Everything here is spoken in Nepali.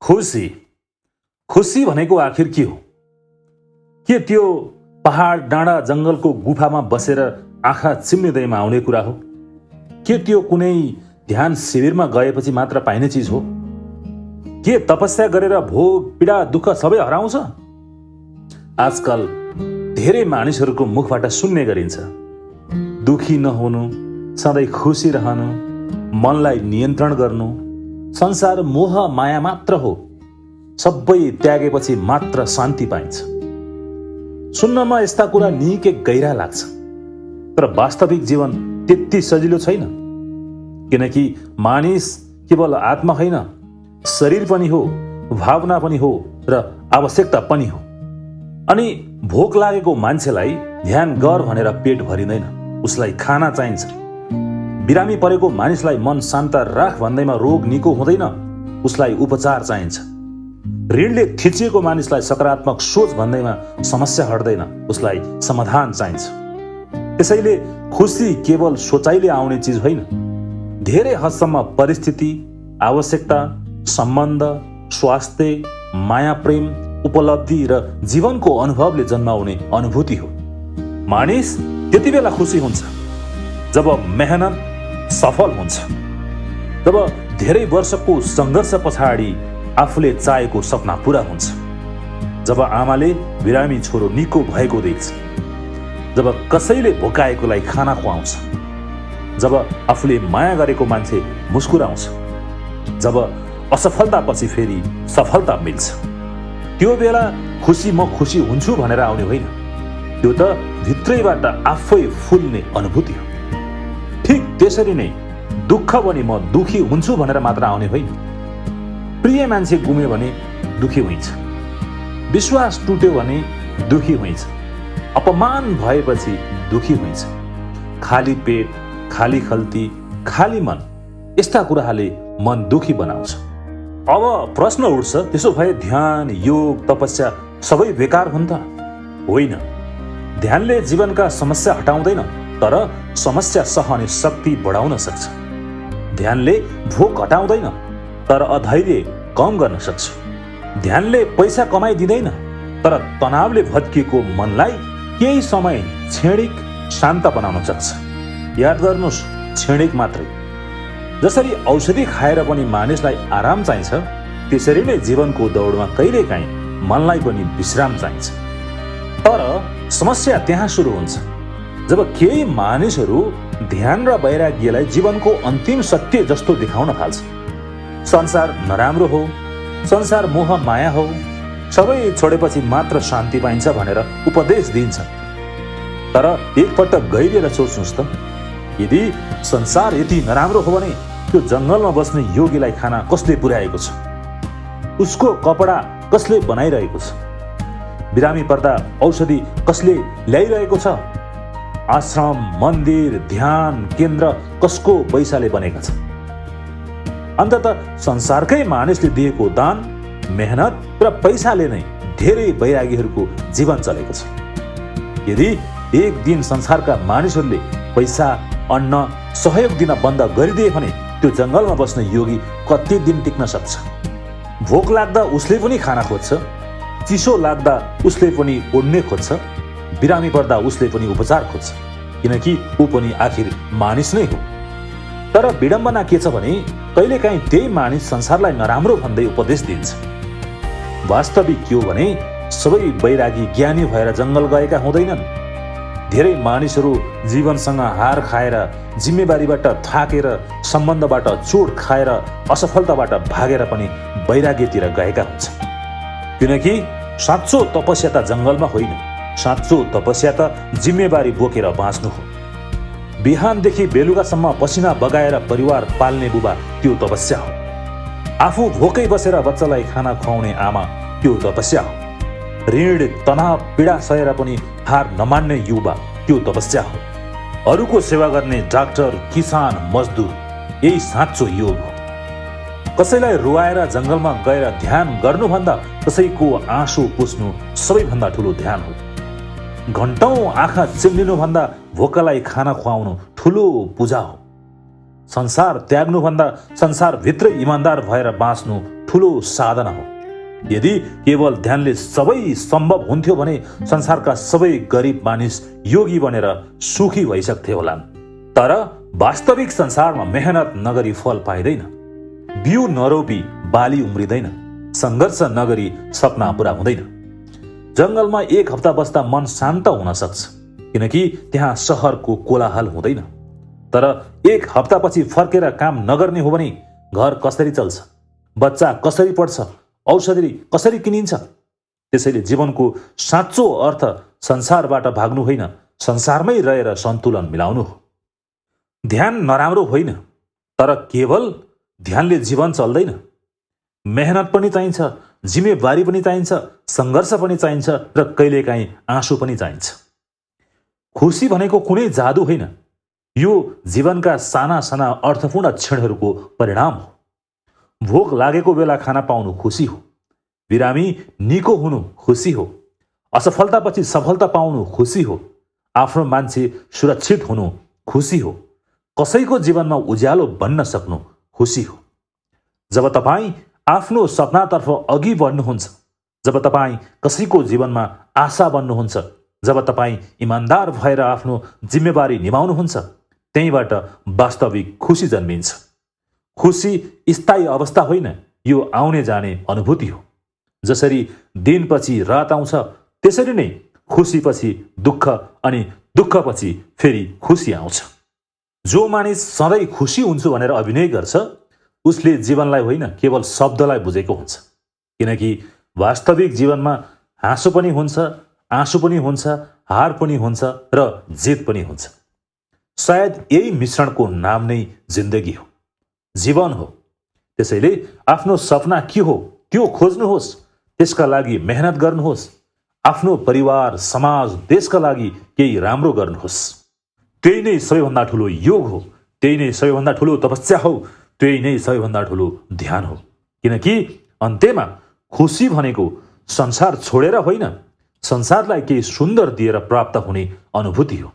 खुसी खुसी भनेको आखिर के हो? के त्यो पहाड डाँडा जंगलको गुफामा बसेर आँखा चिम्लिँदैमा आउने कुरा हो? के त्यो कुनै ध्यान शिविरमा गएपछि मात्र पाइने चिज हो? के तपस्या गरेर भोग पीडा दुःख सबै हराउँछ? आजकल धेरै मानिसहरूको मुखबाट सुन्ने गरिन्छ, दुखी नहुनु, सधैँ खुसी रहनु, मनलाई नियन्त्रण गर्नु, संसार मोह माया मात्र हो, सबै त्यागेपछि मात्र शान्ति पाइन्छ। सुन्नमा यस्ता कुरा निकै गहिरा लाग्छ, तर वास्तविक जीवन त्यति सजिलो छैन। किनकि मानिस केवल आत्मा होइन, शरीर पनि हो, भावना पनि हो र आवश्यकता पनि हो। अनि भोक लागेको मान्छेलाई ध्यान गर भनेर पेट भरिँदैन, उसलाई खाना चाहिन्छ। बिरामी परेको मानिसलाई मन शान्त राख भन्दैमा रोग निको हुँदैन, उसलाई उपचार चाहिन्छ। ऋणले थिचिएको मानिसलाई सकारात्मक सोच भन्दैमा समस्या हट्दैन, उसलाई समाधान चाहिन्छ। त्यसैले खुसी केवल सोचाइले आउने चिज होइन, धेरै हदसम्म परिस्थिति, आवश्यकता, सम्बन्ध, स्वास्थ्य, माया, प्रेम, उपलब्धि र जीवनको अनुभवले जन्माउने अनुभूति हो। मानिस त्यति बेला खुसी हुन्छ जब मेहनत सफल हुन्छ, जब धेरै वर्षको सङ्घर्ष पछाडि आफूले चाहेको सपना पूरा हुन्छ, जब आमाले बिरामी छोरो निको भएको देख्छ, जब कसैले भोकाएकोलाई खाना खुवाउँछ, जब आफूले माया गरेको मान्छे मुस्कुराउँछ, जब असफलतापछि फेरि सफलता मिल्छ। त्यो बेला खुसी म खुसी हुन्छु भनेर आउने होइन, त्यो त भित्रैबाट आफै फुल्ने अनुभूति हो। ठिक त्यसरी नै दुःख पनि म दुखी हुन्छु भनेर मात्र आउने होइन। प्रिय मान्छे गुम्यो भने दुखी हुन्छ, विश्वास टुट्यो भने दुखी हुन्छ, अपमान भएपछि दुखी हुन्छ, खाली पेट, खाली खल्ती, खाली मन, यस्ता कुराहरूले मन दुखी बनाउँछ। अब प्रश्न उठ्छ, त्यसो भए ध्यान, योग, तपस्या सबै बेकार हुन् त? होइन, ध्यानले जीवनका समस्या हटाउँदैन, तर समस्या सहने शक्ति बढाउन सक्छ। ध्यानले भोक हटाउँदैन, तर अधैर्य कम गर्न सक्छ। ध्यानले पैसा कमाइदिँदैन, तर तनावले भत्किएको मनलाई केही समय क्षणिक शान्त बनाउन सक्छ। याद गर्नुहोस्, क्षणिक मात्रै। जसरी औषधि खाएर पनि मानिसलाई आराम चाहिन्छ, त्यसरी नै जीवनको दौडमा कहिलेकाहीँ मनलाई पनि विश्राम चाहिन्छ। तर समस्या त्यहाँ सुरु हुन्छ जब केही मानिसहरू ध्यान र वैराग्यलाई जीवनको अन्तिम सत्य जस्तो देखाउन थाल्छ। संसार नराम्रो हो, संसार मोह माया हो, सबै छोडेपछि मात्र शान्ति पाइन्छ भनेर उपदेश दिन्छ। तर एकपटक गहिरिएर सोच्नुहोस् त, यदि संसार यति नराम्रो हो भने त्यो जङ्गलमा बस्ने योगीलाई खाना कसले पुर्याएको छ? उसको कपडा कसले बनाइरहेको छ? बिरामी पर्दा औषधि कसले ल्याइरहेको छ? आश्रम, मन्दिर, ध्यान केन्द्र कसको पैसाले बनेका छन्? अन्ततः संसारकै मानिसले दिएको दान, मेहनत र पैसाले नै धेरै वैरागीहरूको जीवन चलेको छ। यदि एक दिन संसारका मानिसहरूले पैसा, अन्न, सहयोग दिन बन्द गरिदिए भने त्यो जङ्गलमा बस्ने योगी कति दिन टिक्न सक्छ? भोक लाग्दा उसले पनि खाना खोज्छ, चिसो लाग्दा उसले पनि ओड्ने खोज्छ, बिरामी पर्दा उसले पनि उपचार खोज्छ, किनकि ऊ पनि आखिर मानिस नै हो। तर विडम्बना के छ भने कहिलेकाहीँ त्यही मानिस संसारलाई नराम्रो भन्दै उपदेश दिन्छ। वास्तविक के हो भने सबै वैरागी ज्ञानी भएर जङ्गल गएका हुँदैनन्। धेरै मानिसहरू जीवनसँग हार खाएर, जिम्मेवारीबाट थाकेर, सम्बन्धबाट चोट खाएर, असफलताबाट भागेर पनि वैराग्यतिर गएका हुन्छन्। किनकि साँचो तपस्या त जङ्गलमा होइन, साँचो तपस्या त जिम्मेवारी बोकेर बाँच्नु हो। बिहानदेखि बेलुकासम्म पसिना बगाएर परिवार पाल्ने बुबा, त्यो तपस्या हो। आफू भोकै बसेर बच्चालाई खाना खुवाउने आमा, त्यो तपस्या हो। ऋण, तनाव, पीडा सहेर पनि हार नमान्ने युवा, त्यो तपस्या हो। अरूको सेवा गर्ने डाक्टर, किसान, मजदुर, यही साँचो योग हो। कसैलाई रुवाएर जङ्गलमा गएर ध्यान गर्नुभन्दा कसैको आँसु पुस्नु सबैभन्दा ठुलो ध्यान हो। घन्टौँ आँखा चिम्लिनुभन्दा भोकालाई खाना खुवाउनु ठुलो पूजा हो। संसार त्याग्नुभन्दा संसारभित्रै इमान्दार भएर बाँच्नु ठुलो साधना हो। यदि केवल ध्यानले सबै सम्भव हुन्थ्यो भने संसारका सबै गरिब मानिस योगी बनेर सुखी भइसक्थे होलान्। तर वास्तविक संसारमा मेहनत नगरी फल पाइँदैन, बिउ नरोपी बाली उम्रिँदैन, सङ्घर्ष नगरी सपना पूरा हुँदैन। जंगलमा एक हप्ता बस्दा मन शान्त हुन सक्छ, किनकि त्यहाँ शहरको कोलाहल हुँदैन। तर एक हप्तापछि फर्केर काम नगर्ने हो भने घर कसरी चल्छ, बच्चा कसरी पढ्छ, औषधि कसरी किनिन्छ? त्यसैले जीवनको साँचो अर्थ संसारबाट भाग्नु होइन, संसारमै रहेर सन्तुलन मिलाउनु हो। ध्यान नराम्रो होइन, तर केवल ध्यानले जीवन चल्दैन। मेहनत पनि चाहिन्छ, जिम्मेवारी पनि चाहिन्छ, सङ्घर्ष पनि चाहिन्छ र कहिलेकाहीँ आँसु पनि चाहिन्छ। खुसी भनेको कुनै जादु होइन, यो जीवनका साना साना अर्थपूर्ण क्षणहरूको परिणाम हो। भोक लागेको बेला खाना पाउनु खुसी हो, बिरामी निको हुनु खुसी हो, असफलतापछि सफलता पाउनु खुसी हो, आफ्नो मान्छे सुरक्षित हुनु खुसी हो, कसैको जीवनमा उज्यालो बन्न सक्नु खुसी हो। जब तपाईँ आफ्नो सपनातर्फ अघि बढ्नुहुन्छ, जब तपाईँ कसैको जीवनमा आशा बन्नुहुन्छ, जब तपाईँ इमान्दार भएर आफ्नो जिम्मेवारी निभाउनुहुन्छ, त्यहीँबाट वास्तविक खुसी जन्मिन्छ। खुसी स्थायी अवस्था होइन, यो आउने जाने अनुभूति हो। जसरी दिनपछि रात आउँछ, त्यसरी नै खुसीपछि दुःख अनि दुःखपछि फेरि खुसी आउँछ। जो मानिस सधैँ खुसी हुन्छु भनेर अभिनय गर्छ, उसले जीवनलाई होइन केवल शब्दलाई बुझेको हुन्छ। किनकि वास्तविक जीवनमा हाँसो पनि हुन्छ, आँसु पनि हुन्छ, हार पनि हुन्छ र जित पनि हुन्छ। सायद यही मिश्रणको नाम नै जिन्दगी हो, जीवन हो। त्यसैले आफ्नो सपना के हो त्यो खोज्नुहोस्, त्यसका लागि मेहनत गर्नुहोस्। आफ्नो परिवार, समाज, देशका लागि केही राम्रो गर्नुहोस्। त्यही नै सबैभन्दा ठुलो योग हो, त्यही नै सबैभन्दा ठुलो तपस्या हो, त्यही नै सबैभन्दा ठुलो ध्यान हो। किनकि अन्त्यमा खुसी भनेको संसार छोडेर होइन, संसारलाई केही सुन्दर दिएर प्राप्त हुने अनुभूति हो।